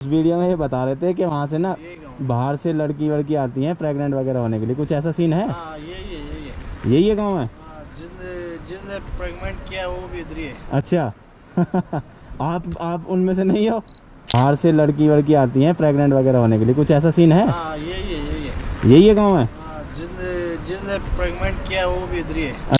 इस वीडियो में ये बता रहे थे कि वहाँ से ना बाहर से लड़की आती हैं प्रेग्नेंट वगैरह होने के लिए, कुछ ऐसा सीन है? हाँ, यही है गाँव में। जिसने प्रेग्नेंट किया वो भी इधर ही है। अच्छा आप उनमें से नहीं हो? बाहर से लड़की आती हैं प्रेग्नेंट वगैरह होने के लिए, कुछ ऐसा सीन है? हाँ, यही है गाँव में। हाँ, जिसने प्रेग्नेंट किया वो भी इधर ही है।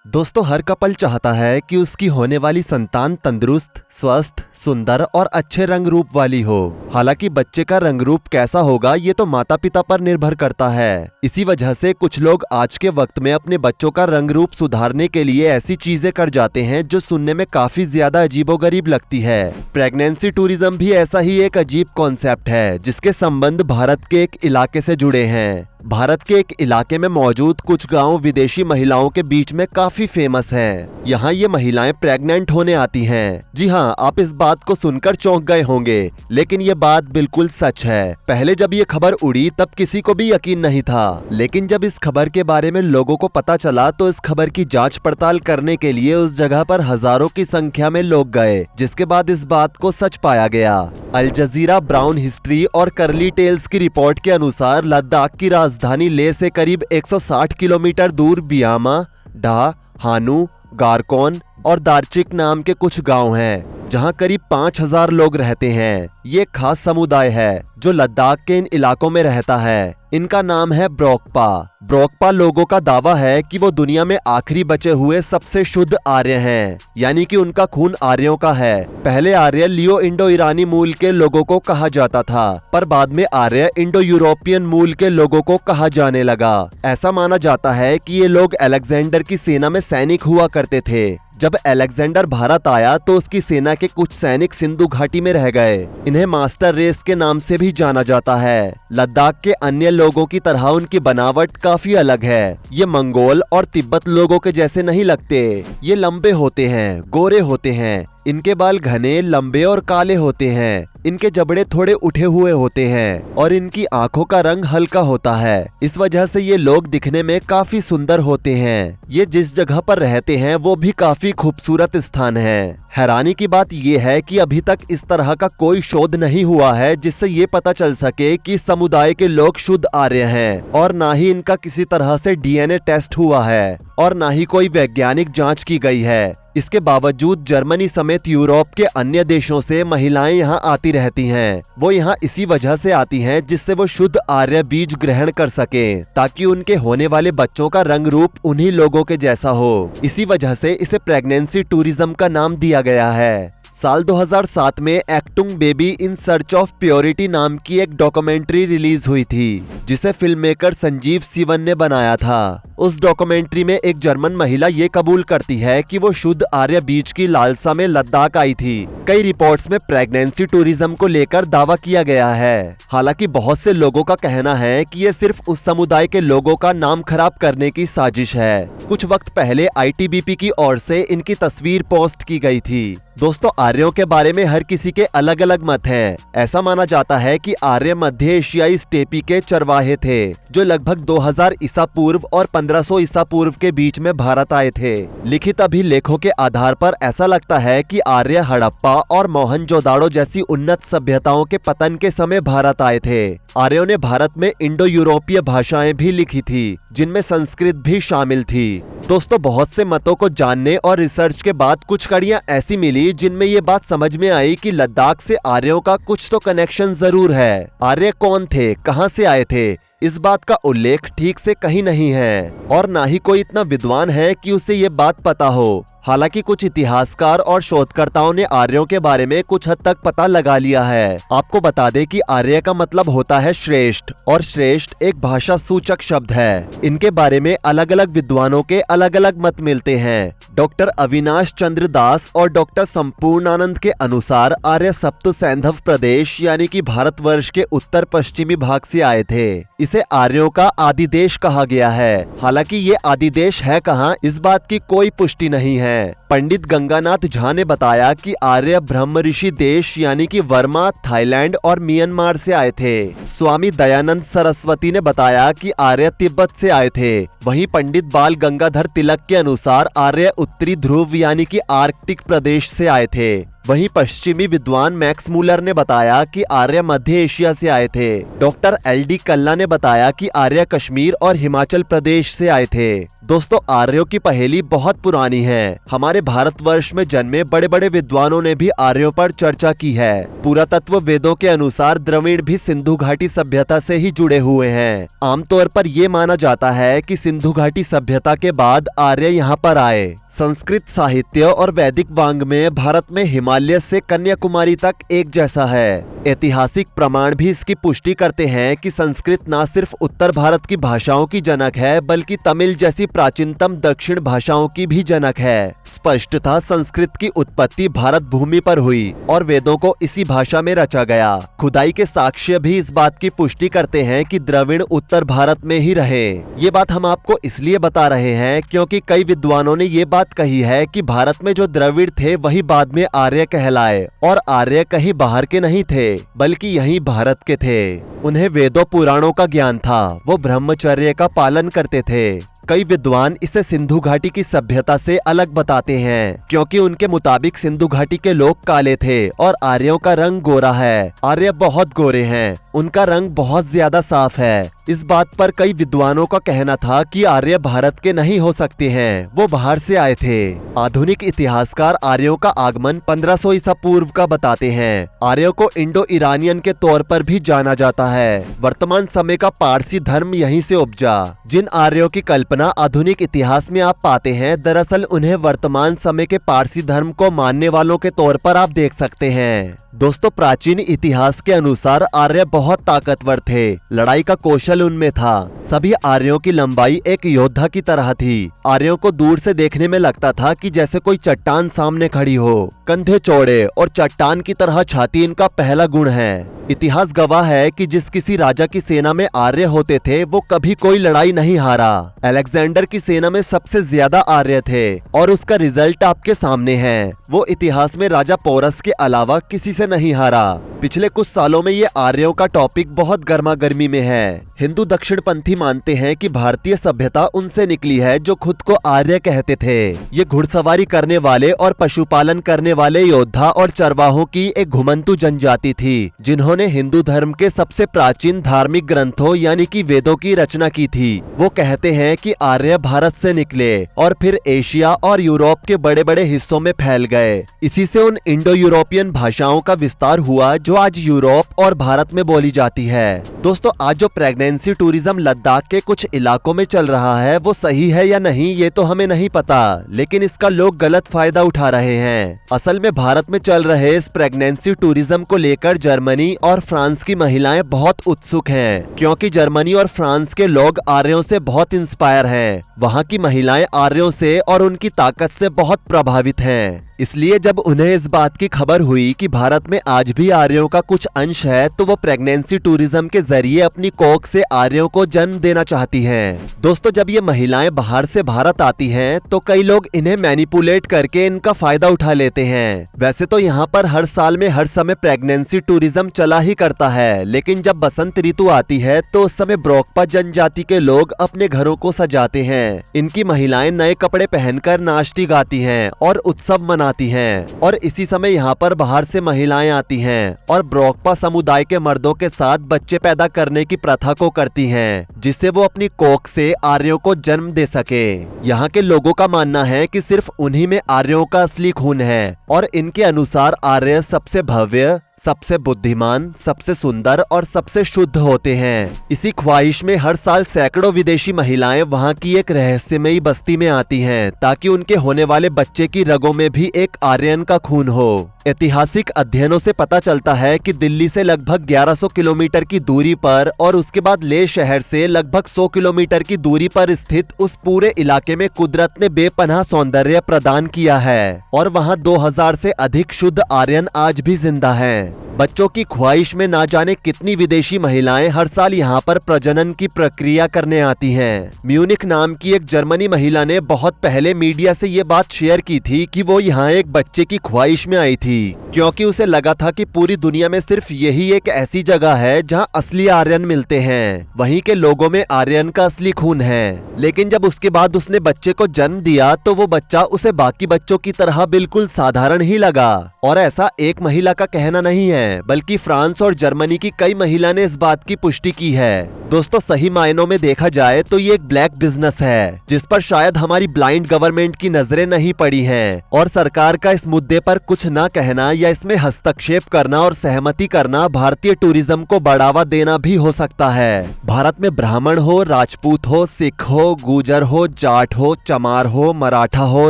दोस्तों, हर कपल चाहता है कि उसकी होने वाली संतान तंदुरुस्त, स्वस्थ, सुंदर और अच्छे रंग रूप वाली हो। हालांकि बच्चे का रंग रूप कैसा होगा ये तो माता पिता पर निर्भर करता है। इसी वजह से कुछ लोग आज के वक्त में अपने बच्चों का रंग रूप सुधारने के लिए ऐसी चीजें कर जाते हैं जो सुनने में काफी ज्यादा अजीबोगरीब लगती है। प्रेगनेंसी टूरिज्म भी ऐसा ही एक अजीब कॉन्सेप्ट है जिसके संबंध भारत के एक इलाके से जुड़े हैं। भारत के एक इलाके में मौजूद कुछ गांव विदेशी महिलाओं के बीच में काफी फेमस हैं। यहाँ ये महिलाएं प्रेग्नेंट होने आती हैं। जी हाँ, आप इस बात को सुनकर चौंक गए होंगे, लेकिन ये बात बिल्कुल सच है। पहले जब ये खबर उड़ी तब किसी को भी यकीन नहीं था, लेकिन जब इस खबर के बारे में लोगों को पता चला तो इस खबर की जांच पड़ताल करने के लिए उस जगह पर हजारों की संख्या में लोग गए, जिसके बाद इस बात को सच पाया गया। अल जजीरा, ब्राउन हिस्ट्री और करली टेल्स की रिपोर्ट के अनुसार लद्दाख की राजधानी लेह से करीब 160 किलोमीटर दूर बियामा, डा, हानू, गारकोन और दार्चिक नाम के कुछ गांव हैं, जहां करीब 5000 लोग रहते हैं। ये खास समुदाय है जो लद्दाख के इन इलाकों में रहता है। इनका नाम है ब्रोकपा। ब्रोकपा लोगों का दावा है कि वो दुनिया में आखिरी बचे हुए सबसे शुद्ध आर्य हैं, यानी कि उनका खून आर्यों का है। पहले आर्य लियो इंडो ईरानी मूल के लोगों को कहा जाता था, पर बाद में आर्य इंडो यूरोपियन मूल के लोगों को कहा जाने लगा। ऐसा माना जाता है कि ये लोग अलेक्जेंडर की सेना में सैनिक हुआ करते थे। जब अलेक्जेंडर भारत आया तो उसकी सेना के कुछ सैनिक सिंधु घाटी में रह गए। इन्हें मास्टर रेस के नाम से भी जाना जाता है। लद्दाख के अन्य लोगों की तरह उनकी बनावट काफी अलग है। ये मंगोल और तिब्बत लोगों के जैसे नहीं लगते। ये लंबे होते हैं, गोरे होते हैं। इनके बाल घने, लंबे और काले होते हैं। इनके जबड़े थोड़े उठे हुए होते हैं और इनकी आंखों का रंग हल्का होता है। इस वजह से ये लोग दिखने में काफी सुंदर होते हैं। ये जिस जगह पर रहते हैं वो भी काफी खूबसूरत स्थान है। हैरानी की बात ये है कि अभी तक इस तरह का कोई शोध नहीं हुआ है जिससे ये पता चल सके कि समुदाय के लोग शुद्ध आर्य हैं, और ना ही इनका किसी तरह से डीएनए टेस्ट हुआ है और ना ही कोई वैज्ञानिक जांच की गई है। इसके बावजूद जर्मनी समेत यूरोप के अन्य देशों से महिलाएं यहाँ आती रहती हैं। वो यहाँ इसी वजह से आती हैं जिससे वो शुद्ध आर्य बीज ग्रहण कर सकें, ताकि उनके होने वाले बच्चों का रंग रूप उन्हीं लोगों के जैसा हो। इसी वजह से इसे प्रेगनेंसी टूरिज्म का नाम दिया गया है। साल 2007 में Achtung baby in search of purity नाम की एक डॉक्यूमेंट्री रिलीज हुई थी, जिसे फिल्म मेकर संजीव सिवन ने बनाया था। उस डॉक्यूमेंट्री में एक जर्मन महिला ये कबूल करती है कि वो शुद्ध आर्य बीज की लालसा में लद्दाख आई थी। कई रिपोर्ट्स में प्रेगनेंसी टूरिज्म को लेकर दावा किया गया है। हालांकि बहुत से लोगों का कहना है कि ये सिर्फ उस समुदाय के लोगों का नाम खराब करने की साजिश है। कुछ वक्त पहले आईटीबीपी की ओर से इनकी तस्वीर पोस्ट की गई थी। दोस्तों, आर्यों के बारे में हर किसी के अलग अलग मत हैं। ऐसा माना जाता है कि आर्य मध्य एशियाई स्टेपी के चरवाहे थे, जो लगभग 2000 ईसा पूर्व और 1500 ईसा पूर्व के बीच में भारत आए थे। लिखित अभिलेखों के आधार पर ऐसा लगता है कि आर्य हड़प्पा और मोहनजोदाड़ो जैसी उन्नत सभ्यताओं के पतन के समय भारत आए थे। आर्यों ने भारत में इंडो यूरोपीय भाषाएं भी लिखी थी, जिनमें संस्कृत भी शामिल थी। दोस्तों, बहुत से मतों को जानने और रिसर्च के बाद कुछ कड़ियां ऐसी मिली जिनमें ये बात समझ में आई कि लद्दाख से आर्यों का कुछ तो कनेक्शन जरूर है। आर्य कौन थे, कहां से आए थे, इस बात का उल्लेख ठीक से कहीं नहीं है, और ना ही कोई इतना विद्वान है कि उसे ये बात पता हो। हालांकि कुछ इतिहासकार और शोधकर्ताओं ने आर्यों के बारे में कुछ हद तक पता लगा लिया है। आपको बता दें कि आर्य का मतलब होता है श्रेष्ठ, और श्रेष्ठ एक भाषा सूचक शब्द है। इनके बारे में अलग अलग विद्वानों के अलग अलग मत मिलते हैं। डॉक्टर अविनाश चंद्र दास और डॉक्टर संपूर्णानंद के अनुसार आर्य सप्त सैंधव प्रदेश यानी कि भारतवर्ष के उत्तर पश्चिमी भाग से आए थे। इसे आर्यों का आदि देश कहा गया है। हालांकि ये आदि देश है कहाँ, इस बात की कोई पुष्टि नहीं है। पंडित गंगानाथ झा ने बताया कि आर्य ब्रह्म ऋषि देश यानी कि वर्मा, थाईलैंड और म्यांमार से आए थे। स्वामी दयानंद सरस्वती ने बताया कि आर्य तिब्बत से आए थे। वहीं पंडित बाल गंगाधर तिलक के अनुसार आर्य उत्तरी ध्रुव यानी कि आर्कटिक प्रदेश से आए थे। वहीं पश्चिमी विद्वान मैक्स मूलर ने बताया कि आर्य मध्य एशिया से आए थे। डॉक्टर LD कल्ला ने बताया कि आर्य कश्मीर और हिमाचल प्रदेश से आए थे। दोस्तों, आर्यों की पहेली बहुत पुरानी है। हमारे भारतवर्ष में जन्मे बड़े बड़े विद्वानों ने भी आर्यों पर चर्चा की है। पुरातत्व वेदों के अनुसार द्रविड़ भी सिंधु घाटी सभ्यता से ही जुड़े हुए हैं। आमतौर पर ये माना जाता है कि सिंधु घाटी सभ्यता के बाद आर्य यहाँ पर आए। संस्कृत साहित्य और वैदिक वांग में भारत में हिमालय से कन्याकुमारी तक एक जैसा है। ऐतिहासिक प्रमाण भी इसकी पुष्टि करते हैं कि संस्कृत न सिर्फ उत्तर भारत की भाषाओं की जनक है, बल्कि तमिल जैसी प्राचीनतम दक्षिण भाषाओं की भी जनक है। स्पष्टतः संस्कृत की उत्पत्ति भारत भूमि पर हुई और वेदों को इसी भाषा में रचा गया। खुदाई के साक्ष्य भी इस बात की पुष्टि करते हैं कि द्रविड़ उत्तर भारत में ही रहे। ये बात हम आपको इसलिए बता रहे हैं क्योंकि कई विद्वानों ने ये बात कही है कि भारत में जो द्रविड़ थे वही बाद में आर्य कहलाए, और आर्य कहीं बाहर के नहीं थे बल्कि यहीं भारत के थे। उन्हें वेदों पुराणों का ज्ञान था, वो ब्रह्मचर्य का पालन करते थे। कई विद्वान इसे सिंधु घाटी की सभ्यता से अलग बताते हैं क्योंकि उनके मुताबिक सिंधु घाटी के लोग काले थे और आर्यों का रंग गोरा है। आर्य बहुत गोरे हैं, उनका रंग बहुत ज्यादा साफ है। इस बात पर कई विद्वानों का कहना था कि आर्य भारत के नहीं हो सकते हैं, वो बाहर से आए थे। आधुनिक इतिहासकार आर्यों का आगमन 1500 ईसा पूर्व का बताते हैं। आर्यों को इंडो ईरानियन के तौर पर भी जाना जाता है। वर्तमान समय का पारसी धर्म यहीं से उपजा। जिन आर्यों की कल्पना आधुनिक इतिहास में आप पाते हैं, दरअसल उन्हें वर्तमान समय के पारसी धर्म को मानने वालों के तौर पर आप देख सकते हैं। दोस्तों, प्राचीन इतिहास के अनुसार आर्य बहुत ताकतवर थे। लड़ाई का कौशल उनमें था। सभी आर्यों की लंबाई एक योद्धा की तरह थी। आर्यों को दूर से देखने में लगता था कि जैसे कोई चट्टान सामने खड़ी हो। कंधे चौड़े और चट्टान की तरह छाती इनका पहला गुण है। इतिहास गवाह है कि जिस किसी राजा की सेना में आर्य होते थे वो कभी कोई लड़ाई नहीं हारा। अलेक्जेंडर की सेना में सबसे ज्यादा आर्य थे और उसका रिजल्ट आपके सामने है। वो इतिहास में राजा पोरस के अलावा किसी से नहीं हारा। पिछले कुछ सालों में ये आर्यों का टॉपिक बहुत गर्मा गर्मी में है। हिंदू दक्षिणपंथी मानते हैं कि भारतीय सभ्यता उनसे निकली है जो खुद को आर्य कहते थे। ये घुड़सवारी करने वाले और पशुपालन करने वाले योद्धा और चरवाहों की एक घुमंतु जनजाति थी, जिन्होंने हिंदू धर्म के सबसे प्राचीन धार्मिक ग्रंथों यानी कि वेदों की रचना की थी। वो कहते हैं कि आर्य भारत से निकले और फिर एशिया और यूरोप के बड़े बड़े हिस्सों में फैल गए। इसी से उन इंडो यूरोपियन भाषाओं का विस्तार हुआ जो आज यूरोप और भारत में बोली जाती है। दोस्तों, आज जो प्रेगनेंसी टूरिज्म लद्दाख के कुछ इलाकों में चल रहा है वो सही है या नहीं ये तो हमें नहीं पता, लेकिन इसका लोग गलत फायदा उठा रहे हैं। असल में भारत में चल रहे इस प्रेगनेंसी टूरिज्म को लेकर जर्मनी और फ्रांस की महिलाएं बहुत उत्सुक हैं, क्योंकि जर्मनी और फ्रांस के लोग आर्यों से बहुत इंस्पायर हैं। वहां की महिलाएं आर्यों से और उनकी ताकत से बहुत प्रभावित हैं। इसलिए जब उन्हें इस बात की खबर हुई कि भारत में आज भी आर्यों का कुछ अंश है, तो वो प्रेगनेंसी टूरिज्म के जरिए अपनी कोख से आर्यों को जन्म देना चाहती हैं। दोस्तों, जब ये महिलाएं बाहर से भारत आती हैं, तो कई लोग इन्हें मैनिपुलेट करके इनका फायदा उठा लेते हैं। वैसे तो यहाँ पर हर साल में हर समय प्रेगनेंसी टूरिज्म चला ही करता है, लेकिन जब बसंत ऋतु आती है तो उस समय ब्रोकपा जनजाति के लोग अपने घरों को सजाते हैं। इनकी महिलाएं नए कपड़े पहनकर नाचती गाती हैं और उत्सव मनाती हैं, और इसी समय यहाँ पर बाहर से महिलाएं आती हैं और ब्रोकपा समुदाय के मर्दों के साथ बच्चे पैदा करने की प्रथा को करती हैं, जिससे वो अपनी कोख से आर्यों को जन्म दे सके। यहाँ के लोगों का मानना है कि सिर्फ उन्हीं में आर्यों का असली खून है और इनके अनुसार आर्य सबसे भव्य, सबसे बुद्धिमान, सबसे सुंदर और सबसे शुद्ध होते हैं। इसी ख्वाहिश में हर साल सैकड़ों विदेशी महिलाएं वहां की एक रहस्यमयी बस्ती में आती हैं, ताकि उनके होने वाले बच्चे की रगों में भी एक आर्यन का खून हो। ऐतिहासिक अध्ययनों से पता चलता है कि दिल्ली से लगभग 1100 किलोमीटर की दूरी पर और उसके बाद लेह शहर से लगभग 100 किलोमीटर की दूरी पर स्थित उस पूरे इलाके में कुदरत ने बेपनाह सौंदर्य प्रदान किया है और वहां 2000 से अधिक शुद्ध आर्यन आज भी जिंदा हैं। बच्चों की ख्वाहिश में ना जाने कितनी विदेशी महिलाएं हर साल यहाँ पर प्रजनन की प्रक्रिया करने आती हैं। म्यूनिक नाम की एक जर्मनी महिला ने बहुत पहले मीडिया से ये बात शेयर की थी कि वो यहाँ एक बच्चे की ख्वाहिश में आई थी। थी, क्योंकि उसे लगा था कि पूरी दुनिया में सिर्फ यही एक ऐसी जगह है जहां असली आर्यन मिलते हैं, वहीं के लोगों में आर्यन का असली खून है। लेकिन जब उसके बाद उसने बच्चे को जन्म दिया तो वो बच्चा उसे बाकी बच्चों की तरह बिल्कुल साधारण ही लगा। और ऐसा एक महिला का कहना नहीं है, बल्कि फ्रांस और जर्मनी की कई महिला ने इस बात की पुष्टि की है। दोस्तों, सही मायनों में देखा जाए तो ये एक ब्लैक बिजनेस है, जिस पर शायद हमारी ब्लाइंड गवर्नमेंट की नजरें नहीं पड़ी हैं, और सरकार का इस मुद्दे पर कुछ न कहना या इसमें हस्तक्षेप करना और सहमति करना भारतीय टूरिज्म को बढ़ावा देना भी हो सकता है। भारत में ब्राह्मण हो, राजपूत हो, सिख हो, गुजर हो, जाट हो, चमार हो, मराठा हो,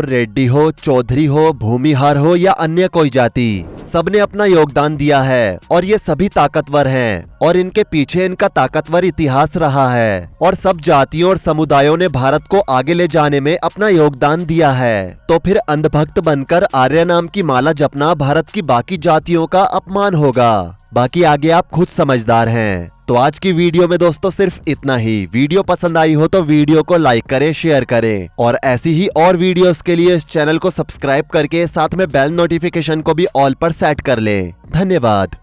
रेड्डी हो, चौधरी हो, भूमिहार हो या अन्य कोई जाति, सबने अपना योगदान दिया है और ये सभी ताकतवर हैं और इनके पीछे इनका ताकतवर इतिहास रहा है, और सब जातियों और समुदायों ने भारत को आगे ले जाने में अपना योगदान दिया है। तो फिर अंधभक्त बनकर आर्य नाम की माला जपना भारत की बाकी जातियों का अपमान होगा। बाकी आगे आप खुद समझदार हैं। तो आज की वीडियो में दोस्तों सिर्फ इतना ही। वीडियो पसंद आई हो तो वीडियो को लाइक करें, शेयर करें, और ऐसी ही और वीडियोस के लिए इस चैनल को सब्सक्राइब करके साथ में बेल नोटिफिकेशन को भी ऑल पर सेट कर लें। धन्यवाद।